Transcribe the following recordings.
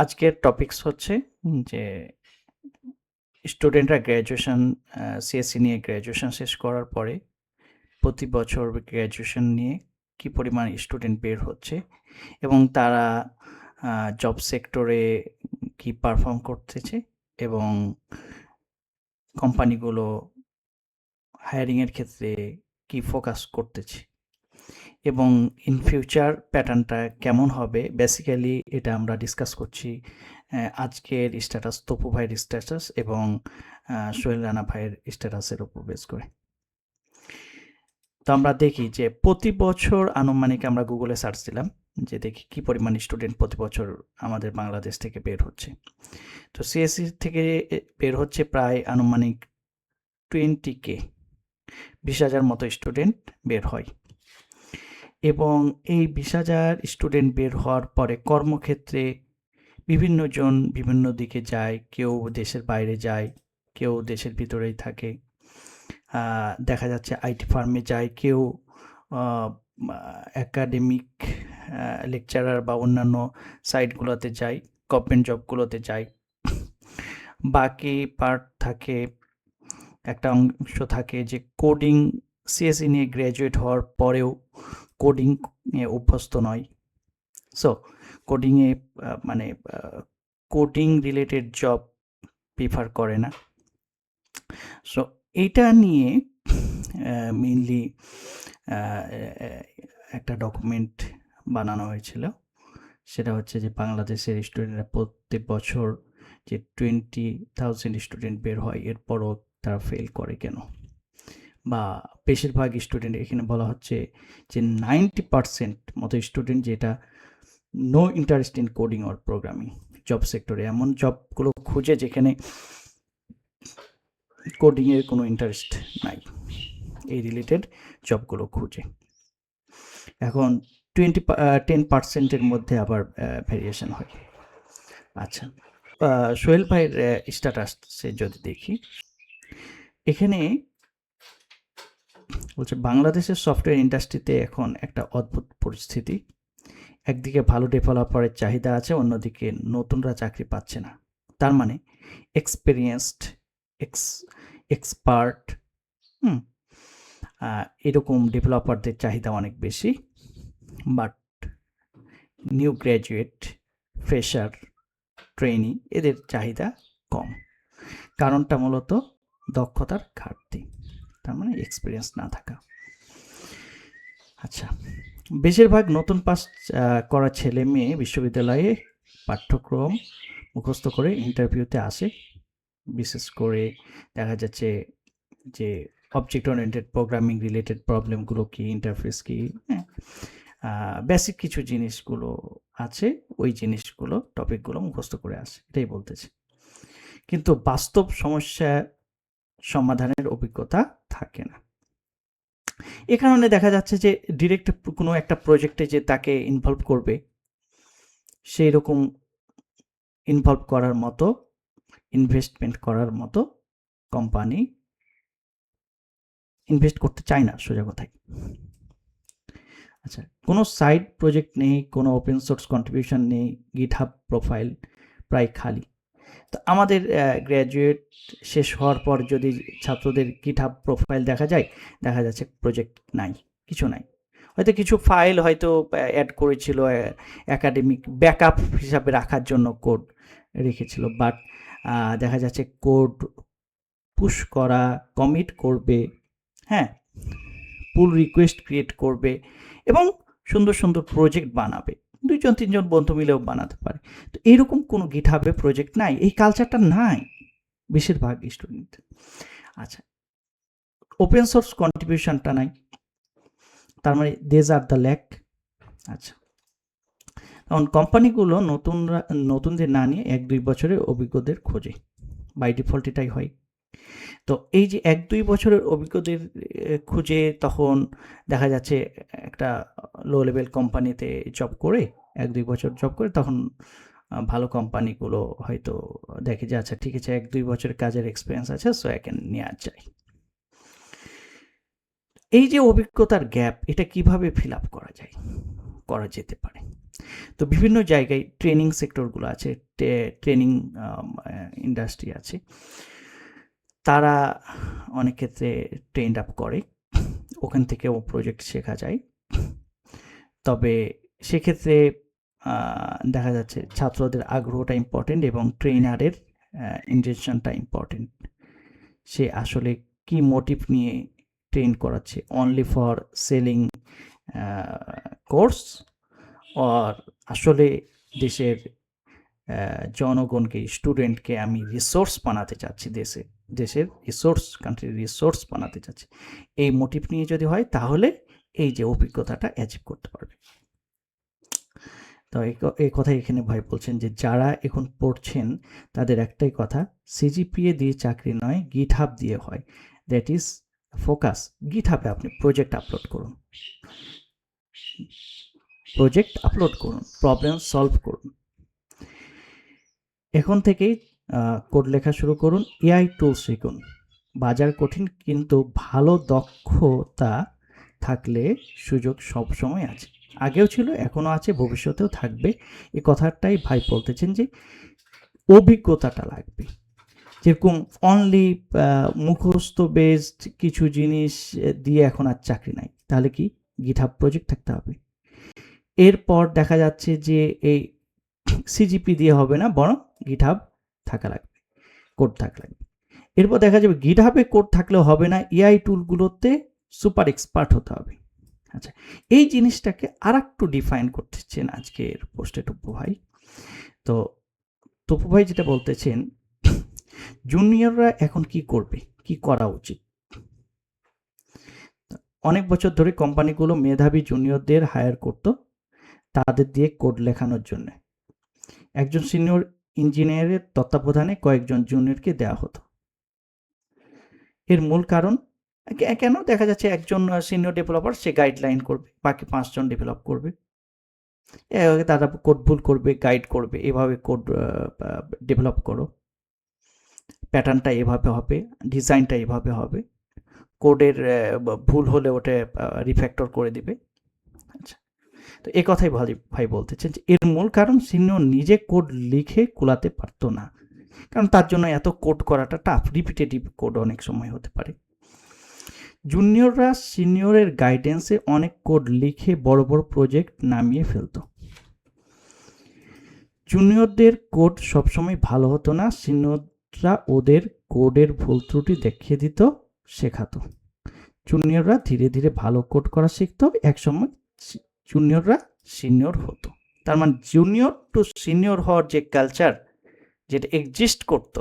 আজকের টপিকস হচ্ছে যে স্টুডেন্টরা গ্র্যাজুয়েশন সিএসসি নিয়ে গ্র্যাজুয়েশন শেষ করার পরে প্রতি বছর গ্র্যাজুয়েশন নিয়ে কি পরিমাণ স্টুডেন্ট বের হচ্ছে এবং তারা জব সেক্টরে কি পারফর্ম করতেছে এবং কোম্পানিগুলো হায়ারিংয়ের ক্ষেত্রে কি ফোকাস করতেছে এবং ইন ফিউচার প্যাটার্নটা কেমন হবে বেসিক্যালি এটা আমরা ডিসকাস করছি আজকের স্ট্যাটাস তপু ভাইয়ের স্ট্যাটাস এবং সোহেল রানা ভাইয়ের স্ট্যাটাসের উপর বেস করে। তো আমরা দেখি যে প্রতি বছর আনুমানিক আমরা গুগলে সার্চ দিলাম যে দেখি কি পরিমাণ স্টুডেন্ট প্রতি বছর আমাদের বাংলাদেশ থেকে বের হচ্ছে। তো সিএসসি থেকে বের হচ্ছে প্রায় আনুমানিক 20K 20,000 মতো স্টুডেন্ট বের হয় এবং এই 20,000 স্টুডেন্ট বের হওয়ার পরে কর্মক্ষেত্রে বিভিন্ন জন বিভিন্ন দিকে যায়, কেউ দেশের বাইরে যায়, কেউ দেশের ভিতরেই থাকে, দেখা যাচ্ছে আইটি ফার্মে যায়, কেউ একাডেমিক লেকচারার বা অন্যান্য সাইটগুলোতে যায়, গভর্নমেন্ট জবগুলোতে যায়। বাকি পার্ট থাকে, একটা অংশ থাকে যে কোডিং সিএসসি নিয়ে গ্র্যাজুয়েট হওয়ার পরেও কোডিং নিয়ে অভ্যস্ত নয়, সো কোডিংয়ে মানে কোডিং রিলেটেড জব প্রিফার করে না। সো এইটা নিয়ে মেইনলি একটা ডকুমেন্ট বানানো হয়েছিল, সেটা হচ্ছে যে বাংলাদেশের স্টুডেন্টরা প্রত্যেক বছর যে 20,000 স্টুডেন্ট বের হয় এরপরও তারা ফেল করে কেন, বা বেশিরভাগ স্টুডেন্ট, এখানে বলা হচ্ছে যে 90% মতো স্টুডেন্ট যেটা no interest in coding or programming, job সেক্টরে এমন জবগুলো খুঁজে যেখানে কোডিংয়ের কোনো ইন্টারেস্ট নাই, এই রিলেটেড জবগুলো খুঁজে। এখন 10%-এর মধ্যে আবার ভ্যারিয়েশন হয়। আচ্ছা, সোহেল ভাইয়ের স্ট্যাটাসে যদি দেখি, এখানে বলছে বাংলাদেশের সফটওয়্যার ইন্ডাস্ট্রিতে এখন একটা অদ্ভুত পরিস্থিতি। একদিকে ভালো ডেভেলপারের চাহিদা আছে, অন্যদিকে নতুনরা চাকরি পাচ্ছে না। তার মানে এক্সপিরিয়েন্সড এক্সপার্ট এরকম ডেভেলপারদের চাহিদা অনেক বেশি, but new graduate, fresher, trainee এদের চাহিদা কম। কারণটা মূলত দক্ষতার ঘাটতি, তার মানে এক্সপিরিয়েন্স না থাকা। আচ্ছা, বেশিরভাগ নতুন পাস করা ছেলে মেয়ে বিশ্ববিদ্যালয়ে পাঠ্যক্রম মুখস্থ করে ইন্টারভিউতে আসে। বিশেষ করে দেখা যাচ্ছে যে অবজেক্ট ওরিয়েন্টেড প্রোগ্রামিং রিলেটেড প্রবলেমগুলো কি, ইন্টারফেস কি, বেসিক কিছু জিনিসগুলো আছে, ওই জিনিসগুলো টপিকগুলো মুখস্থ করে আসে, এটাই বলতেছে। কিন্তু বাস্তব সমস্যা সমাধানের অভিজ্ঞতা থাকে না। এ কারণে দেখা যাচ্ছে যে ডিরেক্ট কোনো একটা প্রজেক্টে যে তাকে ইনভলভ করবে, সেই রকম ইনভলভ করার মতো, ইনভেস্টমেন্ট করার মতো কোম্পানি ইনভেস্ট করতে চায় না, সোজা কথায়। আচ্ছা, কোনো সাইড প্রজেক্ট নেই, কোনো ওপেন সোর্স কন্ট্রিবিউশন নেই, গিটহাব প্রোফাইল প্রায় খালি। তো আমাদের গ্র্যাজুয়েট শেষ হওয়ার পর যদি ছাত্রদের গিটহাব প্রোফাইল দেখা যায়, দেখা যাচ্ছে প্রজেক্ট নাই, কিছু নাই। হয়তো কিছু ফাইল হয়তো অ্যাড করেছিল, একাডেমিক ব্যাকআপ হিসাবে রাখার জন্য কোড রেখেছিল, বাট দেখা যাচ্ছে কোড পুশ করা, কমিট করবে, হ্যাঁ, পুল রিকোয়েস্ট ক্রিয়েট করবে এবং সুন্দর সুন্দর প্রজেক্ট বানাবে, 2-3 বন্ধু মিলেও বানাতে পারে। তো এইরকম কোনো গিটহাবে প্রজেক্ট নাই, এই কালচারটা নাই বেশিরভাগ স্টুডেন্ট। আচ্ছা, ওপেন সোর্স কন্ট্রিবিউশনটা নাই, তার মানে দেজ আর দ্য ল্যাক। আচ্ছা, তখন কোম্পানিগুলো নতুনদের না নিয়ে 1-2 বছরের অভিজ্ঞদের খোঁজে, বাই ডিফল্ট এটাই হয়। তো এই যে 1-2 বছরের অভিজ্ঞদের খুঁজে তখন দেখা যাচ্ছে একটা লো লেভেল কোম্পানিতে জব করে 1-2 বছর জব করে তখন ভালো কোম্পানিগুলো হয়তো দেখে যে আচ্ছা ঠিক আছে 1-2 বছরের কাজের এক্সপিরিয়েন্স আছে, সো এখানে নেওয়া যায়। এই যে অভিজ্ঞতার গ্যাপ, এটা কিভাবে ফিল আপ করা যায়, করা যেতে পারে? তো বিভিন্ন জায়গায় ট্রেনিং সেক্টরগুলো আছে, ট্রেনিং ইন্ডাস্ট্রি আছে, তারা অনেক ক্ষেত্রে ট্রেন্ড আপ করে, ওখান থেকেও প্রজেক্ট শেখা যায়। তবে সেক্ষেত্রে দেখা যাচ্ছে ছাত্রদের আগ্রহটা ইম্পর্টেন্ট এবং ট্রেনারের ইন্টেনশনটা ইম্পর্টেন্ট। সে আসলে কি মোটিভ নিয়ে ট্রেন করাচ্ছে, অনলি ফর সেলিং কোর্স, আর আসলে দেশের জনগণকে, স্টুডেন্টকে আমি রিসোর্স বানাতে চাচ্ছি, দেশের রিসোর্স, কান্ট্রির রিসোর্স বানাতে চাচ্ছি, এই মোটিভ নিয়ে যদি হয় তাহলে এই যে অভিজ্ঞতাটা অ্যাচিভ করতে পারবে। তো এই কথাই এখানে ভাই বলছেন যে যারা এখন পড়ছেন তাদের একটাই কথা, সিজিপিএ দিয়ে চাকরি নয়, গিটহাব দিয়ে হয়। That is focus. গিটহাবে আপনি প্রজেক্ট আপলোড করুন, প্রবলেম সলভ করুন। এখন থেকেই কোড লেখা শুরু করুন, এআই টুলস শিখুন। বাজার কঠিন, কিন্তু ভালো দক্ষতা থাকলে সুযোগ সবসময় আছে। আগেও ছিল, এখনও আছে, ভবিষ্যতেও থাকবে। এই কথাটাই ভাই বলতেছেন যে অভিজ্ঞতাটা লাগবে। যেরকম অনলি মুখস্থ বেসড কিছু জিনিস দিয়ে এখন আর চাকরি নাই, তাহলে কি গিটহাব প্রজেক্ট থাকতে হবে। এরপর দেখা যাচ্ছে যে এই সিজিপি দিয়ে হবে না, বরং গিটহাব থাকা লাগবে, কোড থাকা লাগবে। এরপর দেখা যাবে গিটহাবে কোড থাকলেও হবে না, এআই টুলগুলোতে সুপার এক্সপার্ট হতে হবে। আচ্ছা, এই জিনিসটাকে আর একটু ডিফাইন করতেছেন আজকের পোস্টে টুপু ভাই। তো টুপু ভাই যেটা বলতেছেন, জুনিয়ররা এখন কি করবে, কি করা উচিত। অনেক বছর ধরে কোম্পানিগুলো মেধাবী জুনিয়রদের হায়ার করত তাদের দিয়ে কোড লেখানোর জন্য। একজন সিনিয়র ইঞ্জিনিয়ারের তত্ত্বাবধানে কয়েকজন জুনিয়রকে দেওয়া হতো। এর মূল কারণ কেন, দেখা যাচ্ছে একজন সিনিয়র ডেভেলপার সে গাইডলাইন করবে, বাকি 5 জন ডেভেলপ করবে, তারা কোড ভুল করবে, গাইড করবে, এভাবে কোড ডেভেলপ করো, প্যাটার্নটা এভাবে হবে, ডিজাইনটা এভাবে হবে, কোডের ভুল হলে ওটা রিফ্যাক্টর করে দিবে। আচ্ছা, তো এই কথাই ভাই বলতেছেন যে এর মূল কারণ সিনিয়র নিজে কোড লিখে কুলাতে পারতো না, কারণ তার জন্য এত কোড করাটা টাফ, রিপিটেটিভ কোড অনেক সময় হতে পারে। জুনিয়ররা সিনিয়রের গাইডেন্সে অনেক কোড লিখে বড় বড় প্রজেক্ট নামিয়ে ফেলত। জুনিয়রদের কোড সবসময় ভালো হতো না, সিনিয়ররা ওদের কোডের ভুল ত্রুটি দেখিয়ে দিত, শেখাতো। জুনিয়ররা ধীরে ধীরে ভালো কোড করা শিখতো, একসময় জুনিয়ররা সিনিয়র হতো। তার মানে জুনিয়র টু সিনিয়র হওয়ার যে কালচার যেটা এক্সিস্ট করত,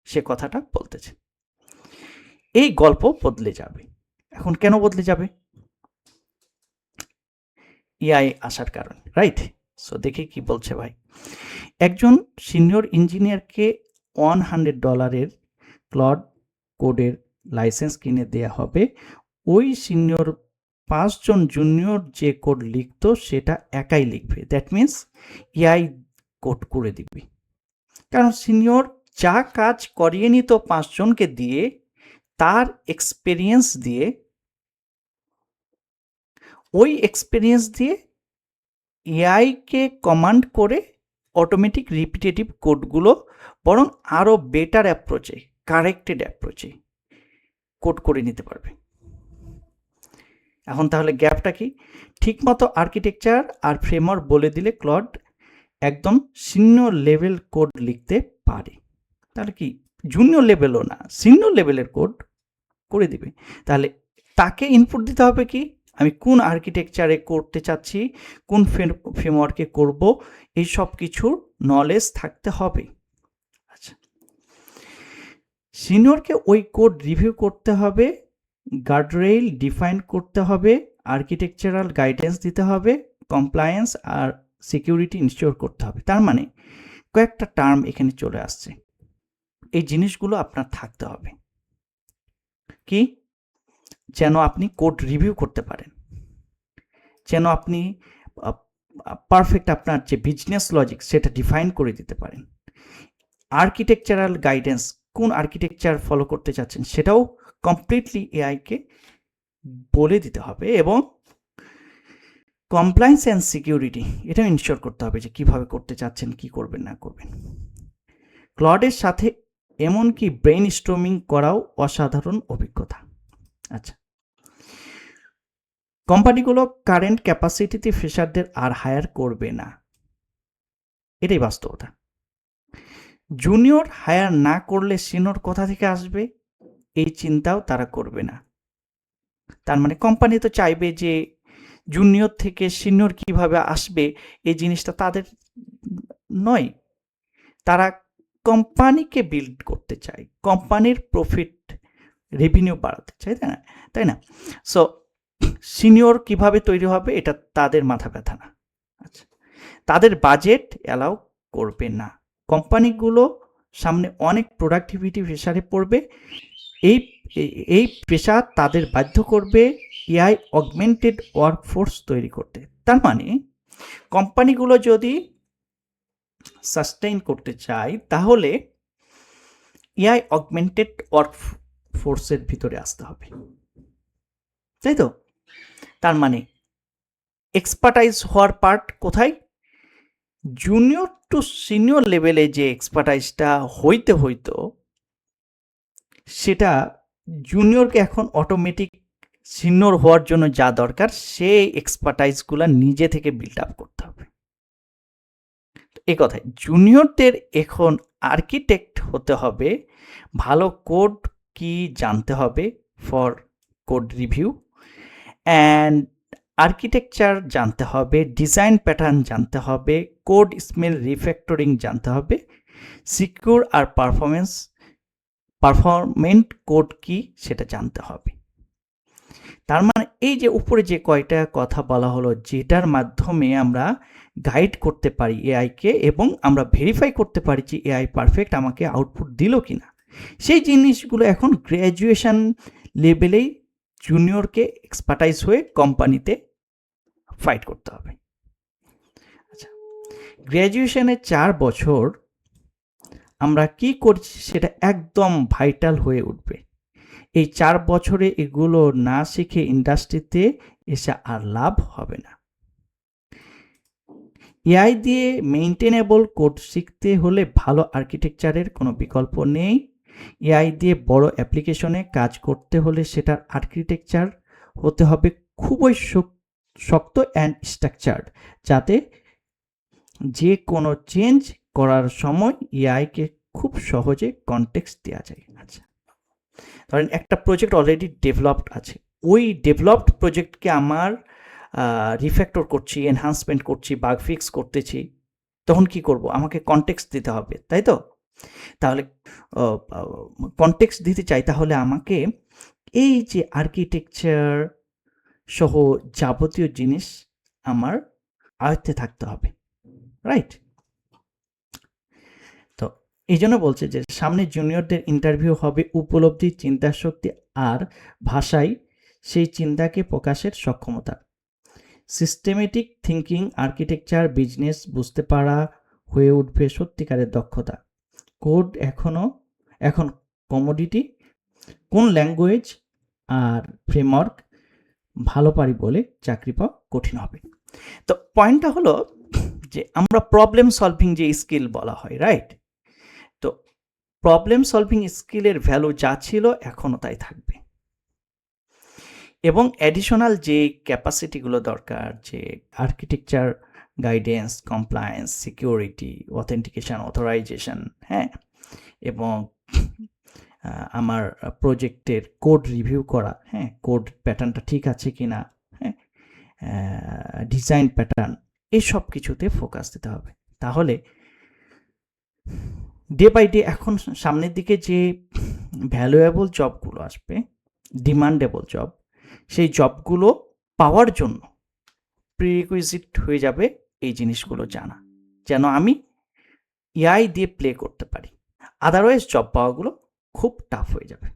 সে কথাটা বলতেছে। এই গল্প বদলে যাবে। এখন কেন বদলে যাবে? এআই আসার কারণে, রাইট? সো দেখি কি বলছে ভাই। একজন সিনিয়র ইঞ্জিনিয়ারকে $100 ক্লড কোডের লাইসেন্স কিনে দেয়া হবে। ওই সিনিয়র 5 জন জুনিয়র যে কোড লিখতো সেটা একাই লিখবে। দ্যাট মিনস এআই কোড করে দিবে। কারণ সিনিয়র যা কাজ করিয়ে নিত 5 জনকে দিয়ে, তার এক্সপেরিয়েন্স দিয়ে, ওই এক্সপেরিয়েন্স দিয়ে এআইকে কমান্ড করে অটোমেটিক রিপিটেটিভ কোডগুলো বরং আরও বেটার অ্যাপ্রোচে, কারেক্টেড অ্যাপ্রোচে কোড করে নিতে পারবে। এখন তাহলে গ্যাপটা কি? ঠিকমতো আর্কিটেকচার আর ফ্রেমওয়ার্ক বলে দিলে ক্লড একদম সিনিয়র লেভেল কোড লিখতে পারে। তাহলে কি জুনিয়র লেভেলও না, সিনিয়র লেভেলের কোড করে দিবে। তাহলে তাকে ইনপুট দিতে হবে কি, আমি কোন আর্কিটেকচারে করতে চাচ্ছি, কোন ফ্রেমওয়ার্কে করব, এই সব কিছুর নলেজ থাকতে হবে। আচ্ছা, সিনিয়রকে ওই কোড রিভিউ করতে হবে, গার্ডরেইল ডিফাইন করতে হবে, আর্কিটেকচারাল গাইডেন্স দিতে হবে, কমপ্লায়েন্স আর সিকিউরিটি ইনশিওর করতে হবে। তার মানে কয়েকটা টার্ম এখানে চলে আসছে, এই জিনিসগুলো আপনার থাকতে হবে। কি? যেন আপনি কোড রিভিউ করতে পারেন, যেন আপনি পারফেক্ট আপনার যে বিজনেস লজিক সেটা ডিফাইন করে দিতে পারেন। আর্কিটেকচারাল গাইডেন্স, কোন আর্কিটেকচার ফলো করতে চাচ্ছেন সেটাও কমপ্লিটলি এআইকে বলে দিতে হবে। এবং কমপ্লায়েন্স অ্যান্ড সিকিউরিটি এটা ইনশিওর করতে হবে যে কিভাবে করতে চাচ্ছেন, কি করবেন না করবেন। ক্লডের সাথে এমনকি ব্রেইন স্টর্মিং করাও অসাধারণ অভিজ্ঞতা। আচ্ছা, কোম্পানিগুলো কারেন্ট ক্যাপাসিটিতে ফ্রেশারদের আর হায়ার করবে না, এটাই বাস্তবতা। জুনিয়র হায়ার না করলে সিনিয়র কোথা থেকে আসবে এই চিন্তাও তারা করবে না। তার মানে কোম্পানি তো চাইবে যে জুনিয়র থেকে সিনিয়র কিভাবে আসবে এই জিনিসটা তাদের নয়। তারা কোম্পানিকে বিল্ড করতে চায়, কোম্পানির প্রফিট রেভিনিউ বাড়াতে চায়, তাই না? সো সিনিয়র কিভাবে তৈরি হবে এটা তাদের মাথা ব্যথা না। আচ্ছা, তাদের বাজেট অ্যালাউ করবে না। কোম্পানিগুলো সামনে অনেক প্রোডাক্টিভিটি প্রেসারে পড়বে। এই প্রেসার তাদের বাধ্য করবে এআই অগমেন্টেড ওয়ার্কফোর্স তৈরি করতে। তার মানে কোম্পানিগুলো যদি সাস্টেইন করতে চায় তাহলে এআই অগমেন্টেড ওয়ার্কফোর্সের ভিতরে আসতে হবে, তাই তো? তার মানে এক্সপার্টাইজ হওয়ার পার্ট কোথায়? জুনিয়র টু সিনিয়র লেভেলে যে এক্সপার্টাইজটা হইতো সেটা জুনিয়রকে এখন অটোমেটিক সিনিয়র হওয়ার জন্য যা দরকার সেই এক্সপার্টাইজগুলো নিজে থেকে বিল্ড আপ করতে হবে। এ কথায় জুনিয়রদের এখন আর্কিটেক্ট হতে হবে, ভালো কোড কি জানতে হবে for code review, and architecture জানতে হবে, ডিজাইন প্যাটার্ন জানতে হবে, কোড স্মেল রিফ্যাক্টরিং জানতে হবে, সিকিউর আর পারফরমেন্ট কোড কি সেটা জানতে হবে। তার মানে এই যে উপরে যে কয়টা কথা বলা হলো, যেটার মাধ্যমে আমরা গাইড করতে পারি এআইকে এবং আমরা ভেরিফাই করতে পারি যে এআই পারফেক্ট আমাকে আউটপুট দিল কিনা, সেই জিনিসগুলো এখন গ্র্যাজুয়েশন লেভেলেই জুনিয়রকে এক্সপার্টাইজ হয়ে কোম্পানিতে ফাইট করতে হবে। আচ্ছা, গ্র্যাজুয়েশনে 4 বছর আমরা কি করছি সেটা একদম ভাইটাল হয়ে উঠবে। এই 4 বছরে এগুলো না শিখে ইন্ডাস্ট্রিতে এসে আর লাভ হবে না। এআই দিয়ে মেইনটেনেবল কোড শিখতে হলে ভালো আর্কিটেকচারের কোনো বিকল্প নেই। এআই দিয়ে বড় অ্যাপ্লিকেশনে কাজ করতে হলে সেটার আর্কিটেকচার হতে হবে খুবই শক্ত অ্যান্ড স্ট্রাকচার্ড, যাতে যে কোনো চেঞ্জ করার সময় এআইকে খুব সহজে কনটেক্সট দেওয়া যায়। আচ্ছা, ধরেন একটা প্রজেক্ট অলরেডি ডেভেলপড আছে, ওই ডেভেলপড প্রজেক্টকে আমার রিফ্যাক্টর করছি, এনহান্সমেন্ট করছি, বাগ ফিক্স করতেছি, তখন কি করব? আমাকে কনটেক্সট দিতে হবে, তাই তো? তাহলে কনটেক্সট দিতে চাই, তাহলে আমাকে এই যে আর্কিটেকচার সহ যাবতীয় জিনিস আমার আয়ত্তে থাকতে হবে, রাইট? তো এই জন্য বলছে যে সামনে জুনিয়রদের ইন্টারভিউ হবে উপলব্ধি, চিন্তাশক্তি আর ভাষায় সেই চিন্তাকে প্রকাশের সক্ষমতা, সিস্টেমেটিক থিঙ্কিং, আর্কিটেকচার, বিজনেস বুঝতে পারা হয়ে উঠবে সত্যিকারের দক্ষতা। কোড এখন কমোডিটি, কোন ল্যাঙ্গুয়েজ আর ফ্রেমওয়ার্ক ভালো পারি বলে চাকরি পাওয়া কঠিন হবে। তো পয়েন্টটা হলো যে আমরা প্রবলেম সলভিং যে স্কিল বলা হয়, রাইট? তো প্রবলেম সলভিং স্কিলের ভ্যালু যা ছিল এখনও তাই থাকবে, এবং অ্যাডিশনাল যে ক্যাপাসিটিগুলো দরকার, যে architecture, guidance, compliance, security, authentication, authorisation, হ্যাঁ, এবং আমার প্রজেক্টের কোড রিভিউ করা, হ্যাঁ, কোড প্যাটার্নটা ঠিক আছে কি না, হ্যাঁ, ডিজাইন প্যাটার্ন, এই সব কিছুতে ফোকাস দিতে হবে। তাহলে ডে বাই ডে এখন সামনের দিকে যে ভ্যালুয়েবল জবগুলো আসবে, ডিমান্ডেবল জব, সেই জবগুলো পাওয়ার জন্য প্রিরিকুইজিট হয়ে যাবে এই জিনিসগুলো জানা, যেন আমি এআই দিয়ে প্লে করতে পারি। আদারওয়াইজ জব পাওয়াগুলো খুব টাফ হয়ে যাবে।